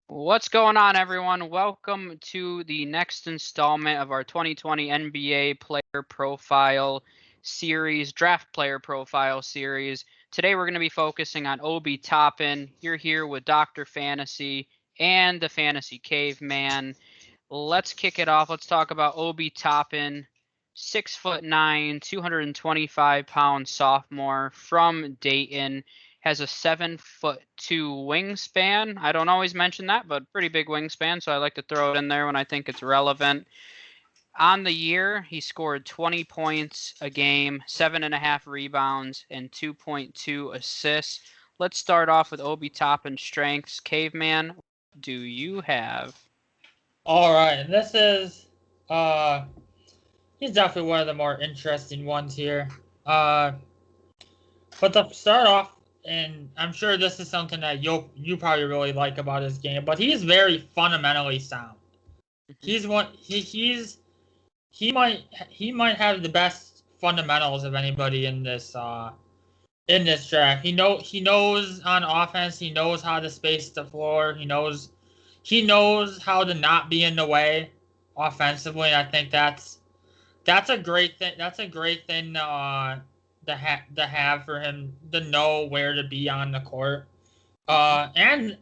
What's going on, everyone? Welcome to the next installment of our 2020 NBA Player Profile Series, Draft Player Profile Series. Today we're going to be focusing on Obi Toppin. You're here with Dr. Fantasy and the Fantasy Caveman. Let's kick it off. Let's talk about Obi Toppin, 6'9", 225-pound sophomore from Dayton. Has a 7'2" wingspan. I don't always mention that, but pretty big wingspan, so I like to throw it in there when I think it's relevant. On the year, he scored 20 points a game, 7.5 rebounds, and 2.2 assists. Let's start off with Obi Toppin's strengths. Caveman, what do you have? All right, and this is he's definitely one of the more interesting ones here. But to start off, and I'm sure this is something that you probably really like about his game, but he's very fundamentally sound. He's one he might have the best fundamentals of anybody in this draft. He knows on offense. He knows how to space the floor. He knows how to not be in the way offensively. I think that's a great thing. That's a great thing to have for him to know where to be on the court. And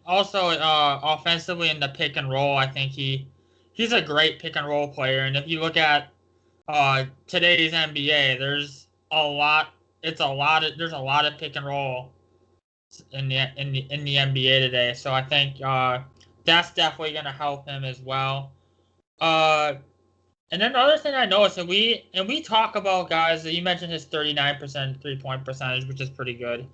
also offensively in the pick and roll, I think he's a great pick and roll player. And if you look at today's NBA, there's a lot. There's a lot of pick and roll in the NBA today. So I think that's definitely going to help him as well. And then the other thing I noticed, and we talk about guys that you mentioned his 39% 3-point percentage, which is pretty good.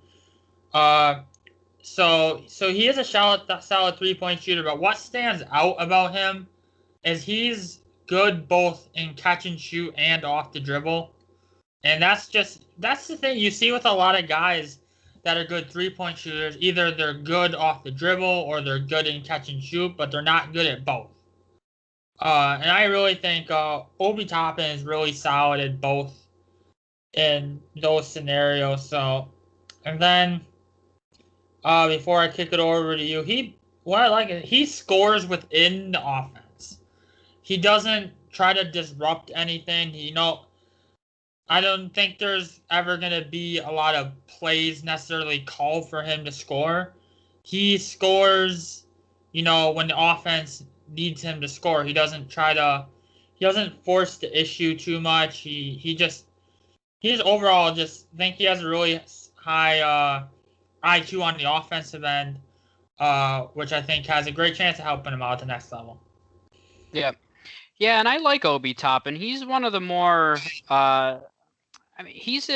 So he is a solid 3-point shooter, but what stands out about him is he's good both in catch and shoot and off the dribble. And that's the thing you see with a lot of guys that are good 3-point shooters. Either they're good off the dribble or they're good in catch and shoot, but they're not good at both. And I really think Obi Toppin is really solid at both in those scenarios. So, and then before I kick it over to you, what I like is he scores within the offense. He doesn't try to disrupt anything. I don't think there's ever going to be a lot of plays necessarily called for him to score. He scores, when the offense needs him to score. He doesn't force the issue too much. He just overall just think he has a really high IQ on the offensive end, which I think has a great chance of helping him out at the next level. Yeah. Yeah, and I like Obi Toppin. He's one of the more he's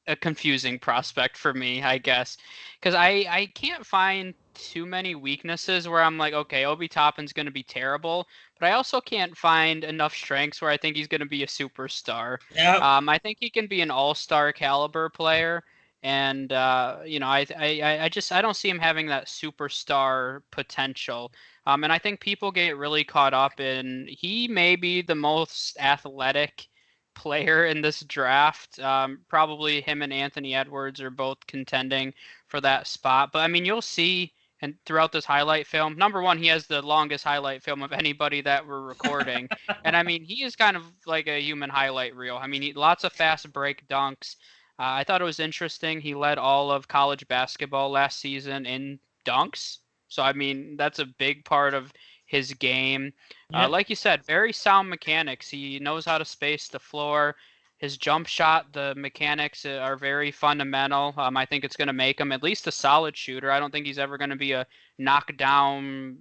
a confusing prospect for me, I guess, because I can't find too many weaknesses where I'm like, okay, Obi Toppin's going to be terrible, but I also can't find enough strengths where I think he's going to be a superstar. Yeah. I think he can be an all-star caliber player, and I don't see him having that superstar potential. And I think people get really caught up in he may be the most athletic player in this draft. Probably him and Anthony Edwards are both contending for that spot. But I mean, you'll see, and throughout this highlight film, number one, he has the longest highlight film of anybody that we're recording, and I mean, he is kind of like a human highlight reel. I mean, lots of fast break dunks. I thought it was interesting. He led all of college basketball last season in dunks. So I mean, that's a big part of his game. Yep. Like you said, very sound mechanics. He knows how to space the floor. His jump shot, the mechanics are very fundamental. I think it's going to make him at least a solid shooter. I don't think he's ever going to be a knockdown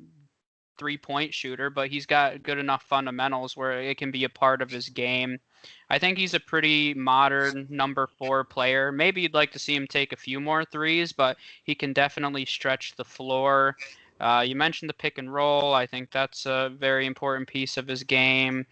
3-point shooter, but he's got good enough fundamentals where it can be a part of his game. I think he's a pretty modern number 4 player. Maybe you'd like to see him take a few more threes, but he can definitely stretch the floor. You mentioned the pick and roll. I think that's a very important piece of his game.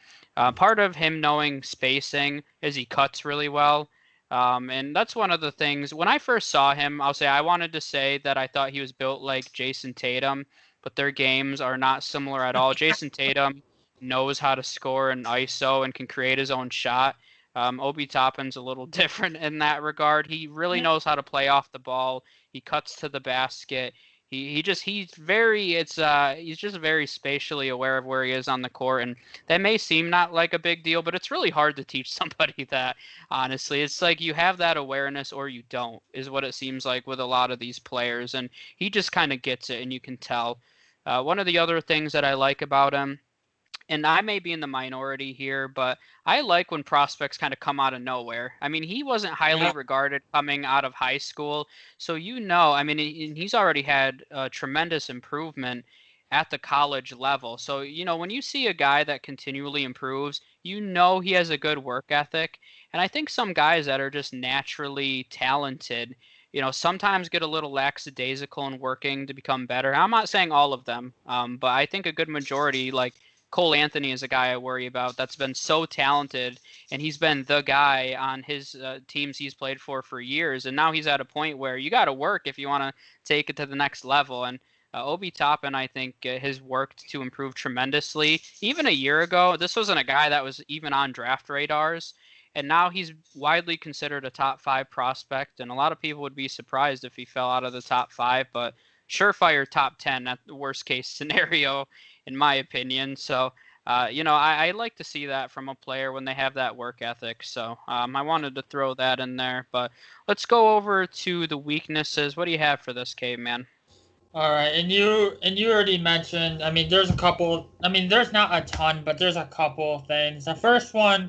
Part of him knowing spacing is he cuts really well. And that's one of the things. When I first saw him, I'll say I wanted to say that I thought he was built like Jason Tatum, but their games are not similar at all. Jason Tatum knows how to score in ISO and can create his own shot. Obi Toppin's a little different in that regard. He really knows how to play off the ball. He cuts to the basket. He's just very spatially aware of where he is on the court, and that may seem not like a big deal, but it's really hard to teach somebody that. Honestly, it's like you have that awareness or you don't, is what it seems like with a lot of these players, and he just kind of gets it, and you can tell. One of the other things that I like about him, and I may be in the minority here, but I like when prospects kind of come out of nowhere. I mean, he wasn't highly Yeah. regarded coming out of high school, so I mean, he's already had a tremendous improvement at the college level. So, when you see a guy that continually improves, he has a good work ethic. And I think some guys that are just naturally talented, sometimes get a little lackadaisical in working to become better. I'm not saying all of them, but I think a good majority, like Cole Anthony is a guy I worry about that's been so talented, and he's been the guy on his teams he's played for years, and now he's at a point where you got to work if you want to take it to the next level. And Obi Toppin, I think, has worked to improve tremendously. Even a year ago, this wasn't a guy that was even on draft radars, and now he's widely considered a top 5 prospect, and a lot of people would be surprised if he fell out of the top 5, but surefire top 10 at the worst case scenario in my opinion. So, I like to see that from a player when they have that work ethic. So, I wanted to throw that in there. But let's go over to the weaknesses. What do you have for this, Caveman? All right, and you already mentioned. I mean, there's a couple. I mean, there's not a ton, but there's a couple things. The first one,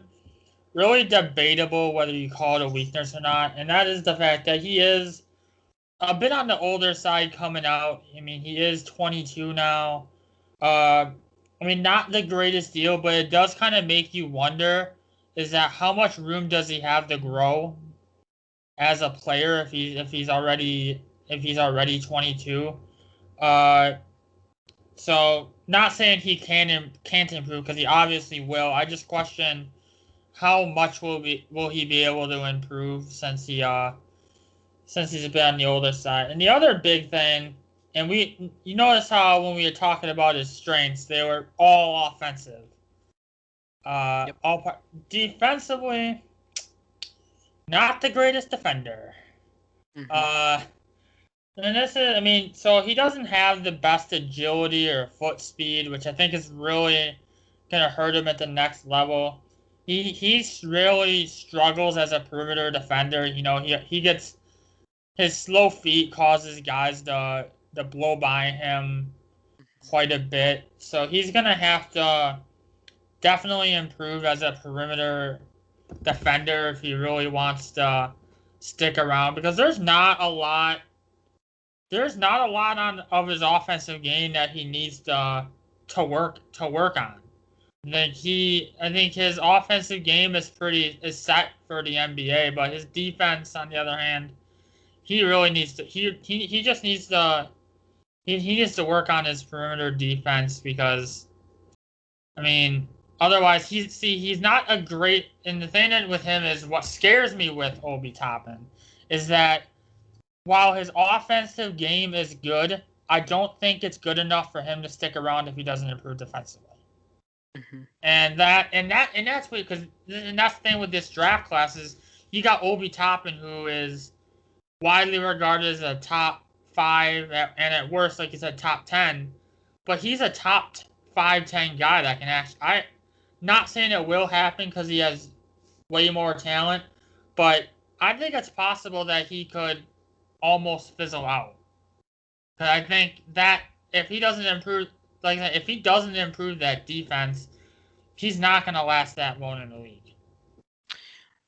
really debatable whether you call it a weakness or not, and that is the fact that he is a bit on the older side coming out. I mean, he is 22 now. I mean, not the greatest deal, but it does kind of make you wonder: is that how much room does he have to grow as a player if he's already 22? Uh, so not saying he can't improve because he obviously will. I just question how much will he be able to improve since he's a bit on the older side. And the other big thing, and you notice how when we were talking about his strengths, they were all offensive. Yep. Defensively, not the greatest defender. Mm-hmm. And this is, I mean, so he doesn't have the best agility or foot speed, which I think is really gonna hurt him at the next level. He really struggles as a perimeter defender. He gets his slow feet causes guys to blow by him quite a bit. So he's gonna have to definitely improve as a perimeter defender if he really wants to stick around because there's not a lot of his offensive game that he needs to work on. I think his offensive game is set for the NBA, but his defense, on the other hand, he really needs to he just needs to he needs to work on his perimeter defense because I mean otherwise he's not a great, and the thing that with him is what scares me with Obi Toppin is that while his offensive game is good, I don't think it's good enough for him to stick around if he doesn't improve defensively. Mm-hmm. And that's because that's the thing with this draft class is you got Obi Toppin, who is widely regarded as a top 5 and at worst, like you said, top 10. But he's a top 5-10 guy that can actually. I not saying it will happen because he has way more talent, but I think it's possible that he could almost fizzle out. Because I think that if he doesn't improve, if he doesn't improve that defense, he's not going to last that long in the league.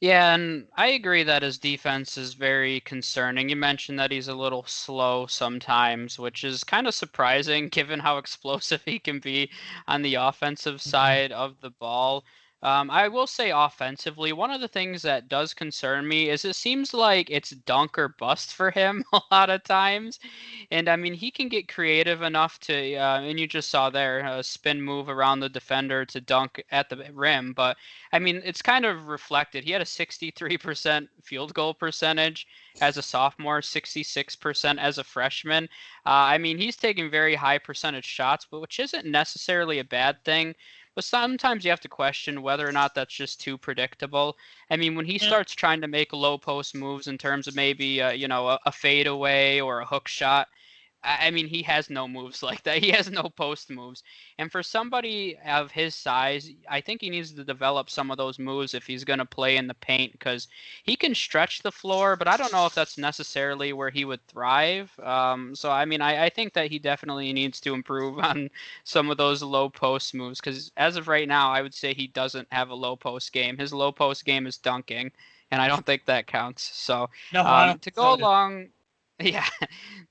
Yeah, and I agree that his defense is very concerning. You mentioned that he's a little slow sometimes, which is kind of surprising given how explosive he can be on the offensive side of the ball. I will say offensively, one of the things that does concern me is it seems like it's dunk or bust for him a lot of times. And I mean, he can get creative enough to, and you just saw there, a spin move around the defender to dunk at the rim. But I mean, it's kind of reflected. He had a 63% field goal percentage as a sophomore, 66% as a freshman. I mean, he's taking very high percentage shots, but which isn't necessarily a bad thing. But sometimes you have to question whether or not that's just too predictable. I mean, when he starts trying to make low post moves in terms of maybe, a fadeaway or a hook shot, I mean, he has no moves like that. He has no post moves. And for somebody of his size, I think he needs to develop some of those moves if he's going to play in the paint because he can stretch the floor, but I don't know if that's necessarily where he would thrive. So, I mean, I think that he definitely needs to improve on some of those low post moves because as of right now, I would say he doesn't have a low post game. His low post game is dunking, and I don't think that counts. So, No, I don't to think so go either. along. Yeah,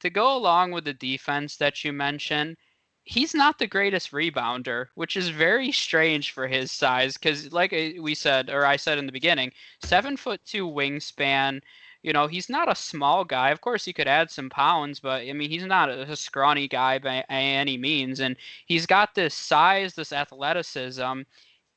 to go along with the defense that you mentioned, he's not the greatest rebounder, which is very strange for his size. Because, like we said, or I said in the beginning, 7'2" wingspan. You know, he's not a small guy. Of course, he could add some pounds, but I mean, he's not a scrawny guy by any means. And he's got this size, this athleticism.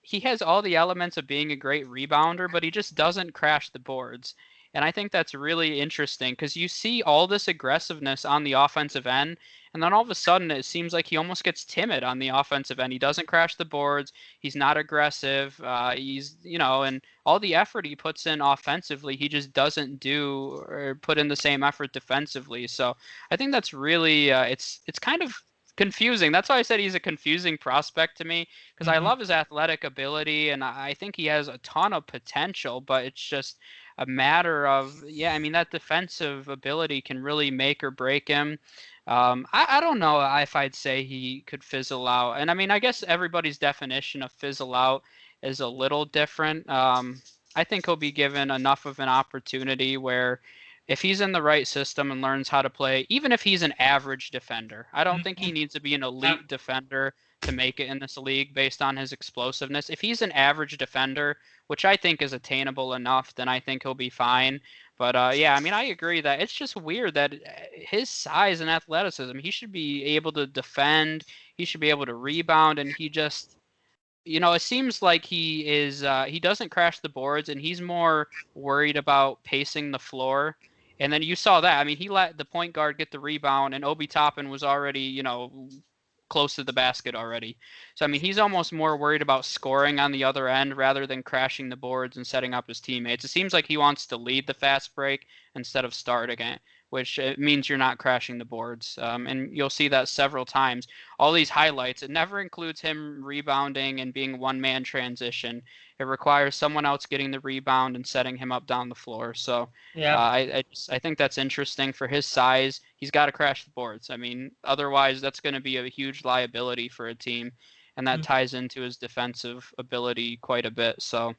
He has all the elements of being a great rebounder, but he just doesn't crash the boards. And I think that's really interesting because you see all this aggressiveness on the offensive end, and then all of a sudden it seems like he almost gets timid on the offensive end. He doesn't crash the boards. He's not aggressive. And all the effort he puts in offensively, he just doesn't do or put in the same effort defensively. So I think that's really it's kind of confusing. That's why I said he's a confusing prospect to me because I Mhm. love his athletic ability and I think he has a ton of potential, but it's just a matter of, yeah, I mean, that defensive ability can really make or break him. I don't know if I'd say he could fizzle out. And I mean, I guess everybody's definition of fizzle out is a little different. I think he'll be given enough of an opportunity where if he's in the right system and learns how to play, even if he's an average defender, I don't think he Mhm. needs to be an Yeah. elite defender to make it in this league based on his explosiveness. If he's an average defender, which I think is attainable enough, then I think he'll be fine. But yeah, I mean, I agree that it's just weird that his size and athleticism, he should be able to defend, he should be able to rebound, and he just, it seems like he doesn't crash the boards, and he's more worried about pacing the floor. And then you saw that. I mean, he let the point guard get the rebound, and Obi Toppin was already, close to the basket already. So I mean, he's almost more worried about scoring on the other end rather than crashing the boards and setting up his teammates. It seems like he wants to lead the fast break instead of starting it, which means you're not crashing the boards. And you'll see that several times. All these highlights, it never includes him rebounding and being one-man transition. It requires someone else getting the rebound and setting him up down the floor. So Yeah. I think that's interesting for his size. He's got to crash the boards. I mean, otherwise that's going to be a huge liability for a team, and that Mm. ties into his defensive ability quite a bit. So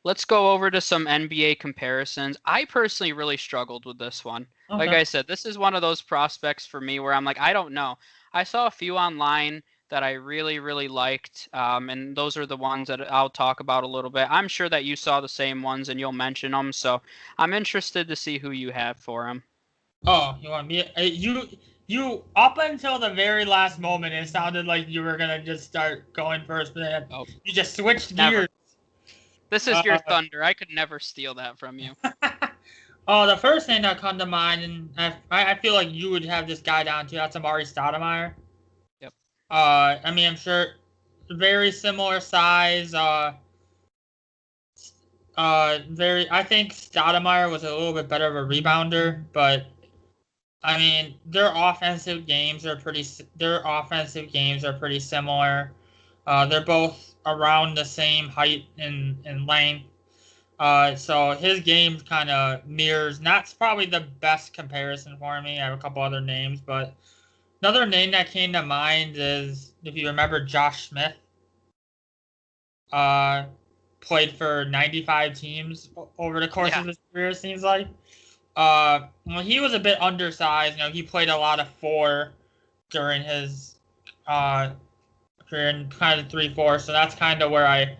let's go over to some NBA comparisons. I personally really struggled with this one. Like Okay. I said, this is one of those prospects for me where I'm like, I don't know. I saw a few online that I really, really liked, and those are the ones that I'll talk about a little bit. I'm sure that you saw the same ones and you'll mention them, so I'm interested to see who you have for them. Oh, you want me? You up until the very last moment, it sounded like you were gonna just start going first, but then Oh, you just switched never. gears. This is your Uh, thunder. I could never steal that from you. oh, the first thing that come to mind, and I feel like you would have this guy down too. That's Amari Stoudemire. Yep. I mean, I'm sure very similar size. Very. I think Stoudemire was a little bit better of a rebounder, but I mean, their offensive games are pretty. Their offensive games are pretty similar. They're both around the same height and length. So his game kind of mirrors. That's probably the best comparison for me. I have a couple other names, but another name that came to mind is if you remember Josh Smith. Uh, Played for 95 teams over the course Yeah. of his career. It seems like. Well, he was a bit undersized. You know, he played a lot of four during his uh career and kind of 3-4. So that's kind of where I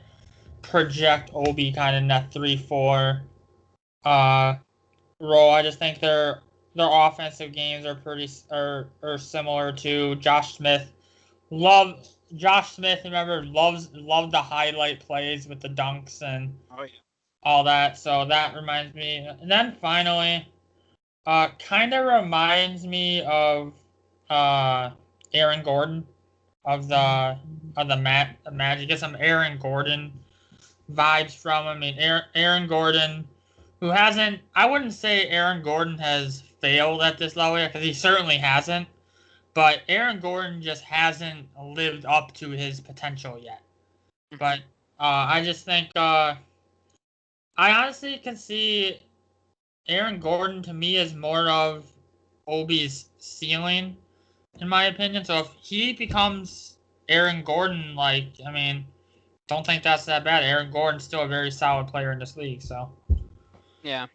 project Obi kind of in that 3-4 uh role. I just think their offensive games are pretty are similar to Josh Smith. Love Josh Smith. Remember, loved the highlight plays with the dunks and Oh yeah. all that. So that reminds me. And then finally, kind of reminds me of Aaron Gordon of the Magic. Get some Aaron Gordon vibes from him. I mean, Aaron Gordon, who hasn't. I wouldn't say Aaron Gordon has failed at this level yet, because he certainly hasn't. But Aaron Gordon just hasn't lived up to his potential yet. But I just think I honestly can see Aaron Gordon to me is more of Obi's ceiling, in my opinion. So if he becomes Aaron Gordon, don't think that's that bad. Aaron Gordon's still a very solid player in this league. So Yeah.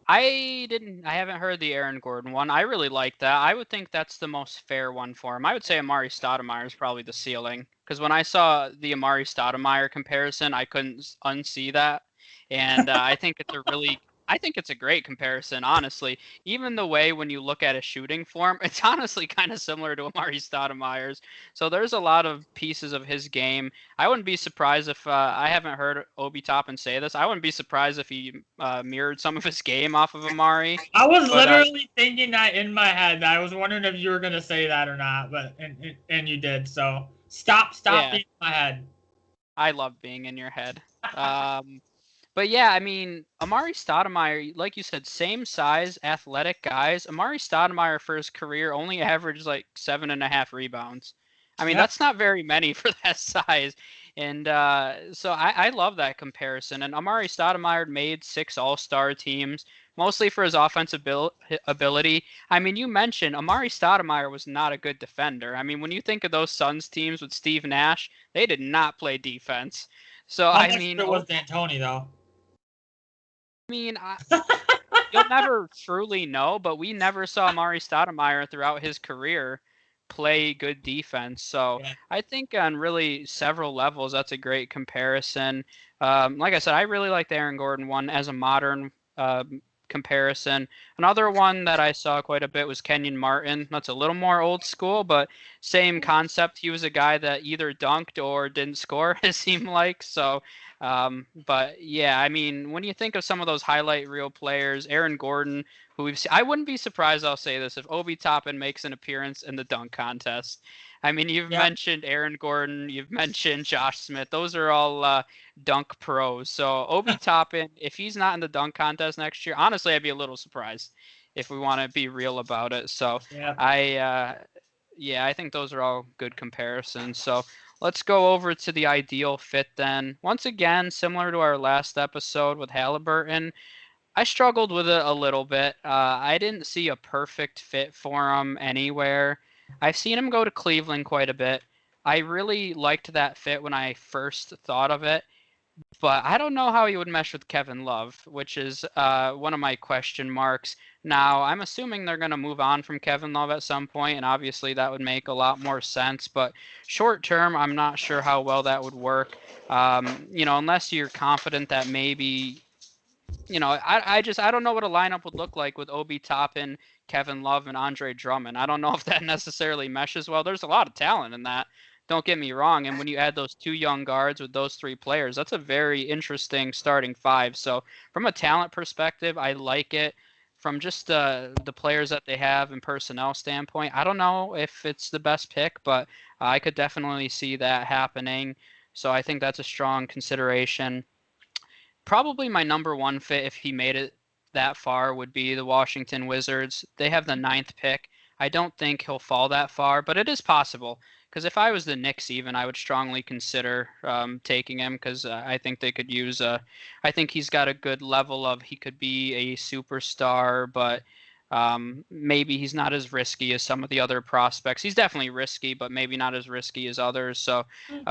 I haven't heard the Aaron Gordon one. I really like that. I would think that's the most fair one for him. I would say Amari Stoudemire is probably the ceiling, because when I saw the Amari Stoudemire comparison, I couldn't unsee that, and I think it's a great comparison, honestly. Even the way when you look at his shooting form, it's honestly kind of similar to Amari Stoudemire's. So there's a lot of pieces of his game. I wouldn't be surprised if I haven't heard Obi Toppin say this. I wouldn't be surprised if he mirrored some of his game off of Amari. I was literally thinking that in my head. I was wondering if you were gonna say that or not, but and you did. So stop being in my head. I love being in your head. But yeah, I mean, Amari Stoudemire, like you said, same size, athletic guys. Amari Stoudemire for his career only averaged like 7.5 rebounds. I mean, that's not very many for that size. And so I love that comparison. And Amari Stoudemire made 6 All-Star teams, mostly for his offensive ability. I mean, you mentioned Amari Stoudemire was not a good defender. I mean, when you think of those Suns teams with Steve Nash, they did not play defense. So I mean, it was D'Antoni though. I mean, you'll never truly know, but we never saw Amari Stoudemire throughout his career play good defense. So I think on really several levels, that's a great comparison. Like I said, I really like the Aaron Gordon one as a modern comparison. Another one that I saw quite a bit was Kenyon Martin. That's a little more old school, but same concept. He was a guy that either dunked or didn't score, it seemed like. So, but yeah, I mean, when you think of some of those highlight reel players, Aaron Gordon, who we've seen, I wouldn't be surprised, I'll say this, if Obi Toppin makes an appearance in the dunk contest. I mean, you've mentioned Aaron Gordon, you've mentioned Josh Smith. Those are all dunk pros. So Obi Toppin, if he's not in the dunk contest next year, honestly, I'd be a little surprised if we want to be real about it. So I think those are all good comparisons. So let's go over to the ideal fit then. Once again, similar to our last episode with Halliburton, I struggled with it a little bit. I didn't see a perfect fit for him anywhere. I've seen him go to Cleveland quite a bit. I really liked that fit when I first thought of it, but I don't know how he would mesh with Kevin Love, which is one of my question marks. Now, I'm assuming they're going to move on from Kevin Love at some point, and obviously that would make a lot more sense, but short term, I'm not sure how well that would work. Unless you're confident that maybe I don't know what a lineup would look like with Obi Toppin, Kevin Love, and Andre Drummond. I don't know if that necessarily meshes well. There's a lot of talent in that. Don't get me wrong. And when you add those 2 young guards with those 3 players, that's a very interesting starting 5. So from a talent perspective, I like it. From just the players that they have and personnel standpoint, I don't know if it's the best pick, but I could definitely see that happening. So I think that's a strong consideration. Probably my number 1 fit, if he made it that far, would be the Washington Wizards. They have the 9th pick. I don't think he'll fall that far, but it is possible. Because if I was the Knicks even, I would strongly consider taking him, because I think they could use I think he's got a good level of, he could be a superstar, but maybe he's not as risky as some of the other prospects. He's definitely risky, but maybe not as risky as others. So,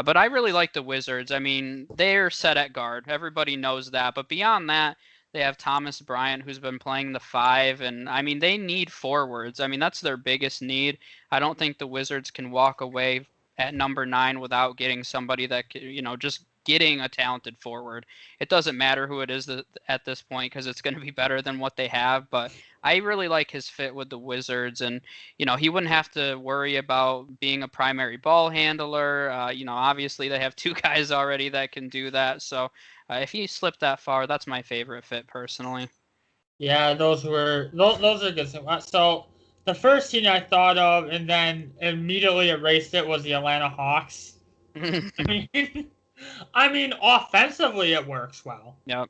but I really like the Wizards. I mean, they're set at guard. Everybody knows that. But beyond that, they have Thomas Bryant, who's been playing the 5. And, I mean, they need forwards. I mean, that's their biggest need. I don't think the Wizards can walk away at number 9 without getting somebody that, just getting a talented forward. It doesn't matter who it is at this point, because it's going to be better than what they have. But I really like his fit with the Wizards, and he wouldn't have to worry about being a primary ball handler. Obviously they have 2 guys already that can do that. So if he slipped that far, that's my favorite fit personally. Yeah, those are good. So the first team I thought of and then immediately erased it was the Atlanta Hawks. I mean, offensively it works well. Yep.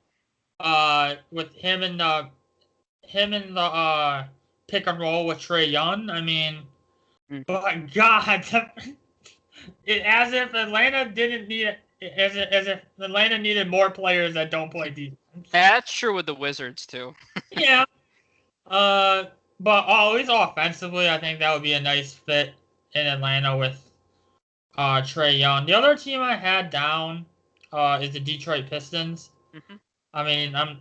With him and him in the pick and roll with Trae Young. I mean, but God, as if Atlanta didn't need as if Atlanta needed more players that don't play defense. That's true with the Wizards too. Yeah. But at least offensively, I think that would be a nice fit in Atlanta with Trae Young. The other team I had down is the Detroit Pistons. Mm-hmm. I mean, I'm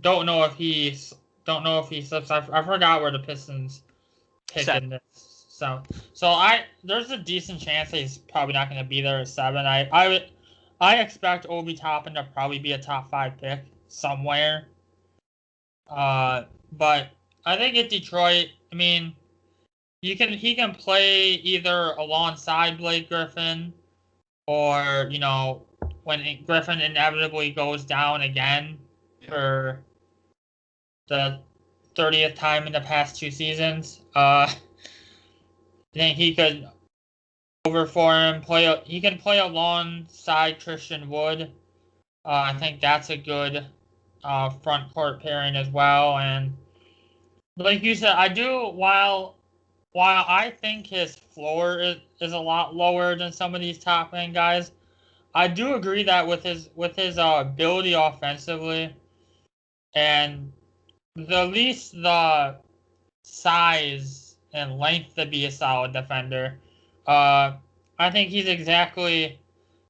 don't know if he slips. I forgot where the Pistons pick in this. So there's a decent chance he's probably not going to be there at 7. I expect Obi Toppin to probably be a top 5 pick somewhere. But I think at Detroit, I mean, he can play either alongside Blake Griffin, or when Griffin inevitably goes down again for the 30th time in the past 2 seasons. I think he could over for him. He can play alongside Christian Wood. I think that's a good front court pairing as well. And like you said, I do while I think his floor is a lot lower than some of these top end guys, I do agree that with his ability offensively and at least the size and length to be a solid defender, I think he's exactly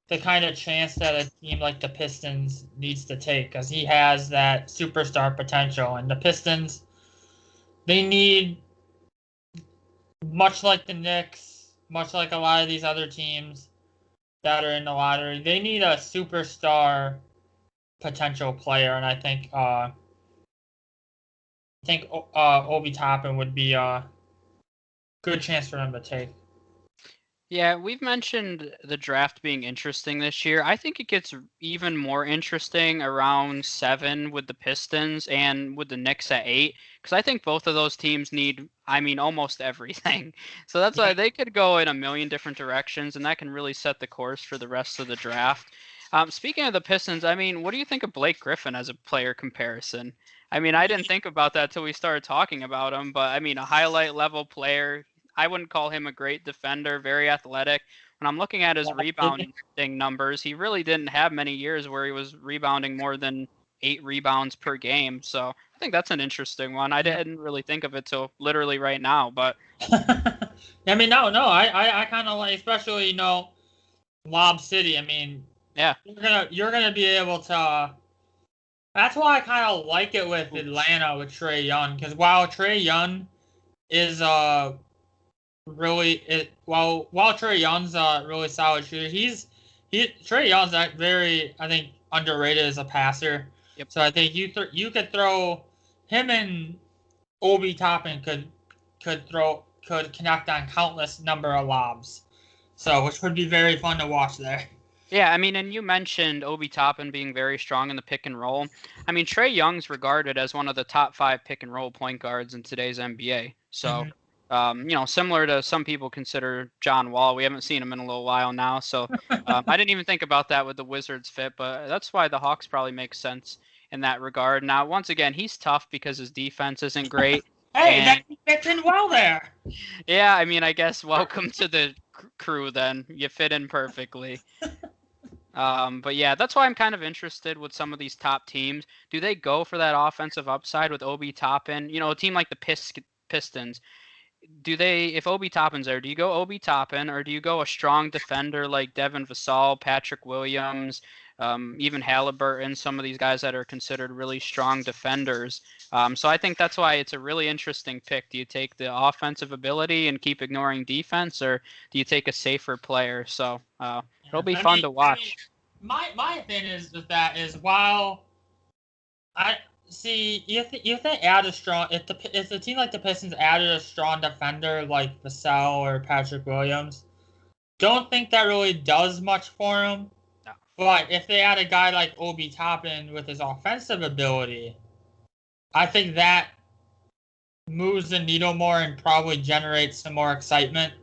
the kind of chance that a team like the Pistons needs to take, because he has that superstar potential. And the Pistons, they need, much like the Knicks, much like a lot of these other teams that are in the lottery, they need a superstar potential player. And I think Obi Toppin would be a good chance for him to take. Yeah, we've mentioned the draft being interesting this year. I think it gets even more interesting around 7 with the Pistons and with the Knicks at 8, because I think both of those teams need, almost everything. So that's why they could go in a million different directions, and that can really set the course for the rest of the draft. Speaking of the Pistons, what do you think of Blake Griffin as a player comparison? I didn't think about that till we started talking about him, but a highlight level player. I wouldn't call him a great defender, very athletic. When I'm looking at his rebounding numbers, he really didn't have many years where he was rebounding more than 8 rebounds per game. So I think that's an interesting one. I didn't really think of it till literally right now, but I kind of like, especially Lob City. yeah, you're gonna be able to. That's why I kind of like it with Atlanta with Trae Young, because while Trae Young is while Trae Young's a really solid shooter, Trae Young's very, I think, underrated as a passer. Yep. So I think you could throw him, and Obi Toppin could connect on countless number of lobs. So which would be very fun to watch there. Yeah, and you mentioned Obi Toppin being very strong in the pick and roll. Trae Young's regarded as one of the top 5 pick and roll point guards in today's NBA. So, similar to some people consider John Wall. We haven't seen him in a little while now. So I didn't even think about that with the Wizards fit, but that's why the Hawks probably make sense in that regard. Now, once again, he's tough because his defense isn't great. Hey, that fits in well there. Yeah, I guess welcome to the crew then. You fit in perfectly. But yeah, that's why I'm kind of interested with some of these top teams. Do they go for that offensive upside with Obi Toppin? A team like the Pistons, if Obi Toppin's there, do you go Obi Toppin, or do you go a strong defender like Devin Vassell, Patrick Williams, even Halliburton, some of these guys that are considered really strong defenders? So I think that's why it's a really interesting pick. Do you take the offensive ability and keep ignoring defense, or do you take a safer player? So it'll be fun to watch. My opinion is while I see if they add a strong, if the team like the Pistons added a strong defender like Vassell or Patrick Williams, don't think that really does much for him. No. But if they add a guy like Obi Toppin with his offensive ability, I think that moves the needle more and probably generates some more excitement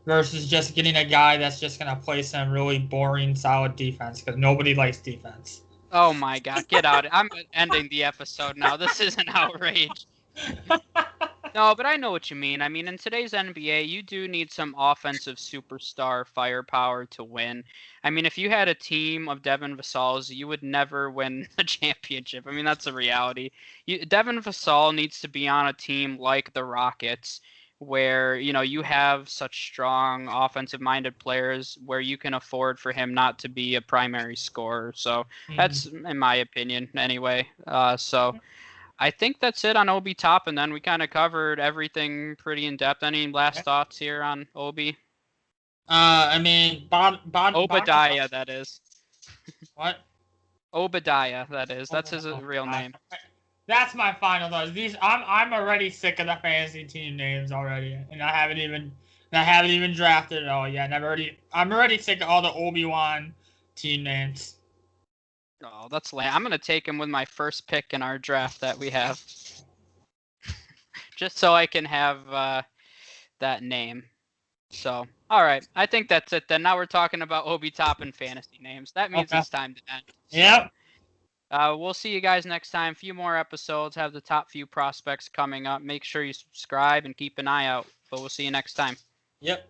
versus just getting a guy that's just going to play some really boring, solid defense, because nobody likes defense. Oh my God, get out! I'm ending the episode now. This is an outrage. No, but I know what you mean. I mean, in today's NBA, you do need some offensive superstar firepower to win. I mean, if you had a team of Devin Vassals, you would never win a championship. I mean, that's a reality. Devin Vassal needs to be on a team like the Rockets, where, you have such strong offensive-minded players where you can afford for him not to be a primary scorer. So that's, in my opinion, anyway. So. I think that's it on Obi Toppin. Then we kind of covered everything pretty in depth. Any last thoughts here on Obi? I mean, Obadiah, that is. What? Obadiah, that is. That's his real name. That's my final thoughts. I'm already sick of the fantasy team names already, and I haven't even drafted it all yet. And I'm already sick of all the Obi-Wan team names. Oh, that's lame. I'm gonna take him with my first pick in our draft that we have, just so I can have that name. So, all right, I think that's it then. Now we're talking about Obi Toppin fantasy names. That means It's time to end. So, yep. We'll see you guys next time. A few more episodes. Have the top few prospects coming up. Make sure you subscribe and keep an eye out. But we'll see you next time. Yep.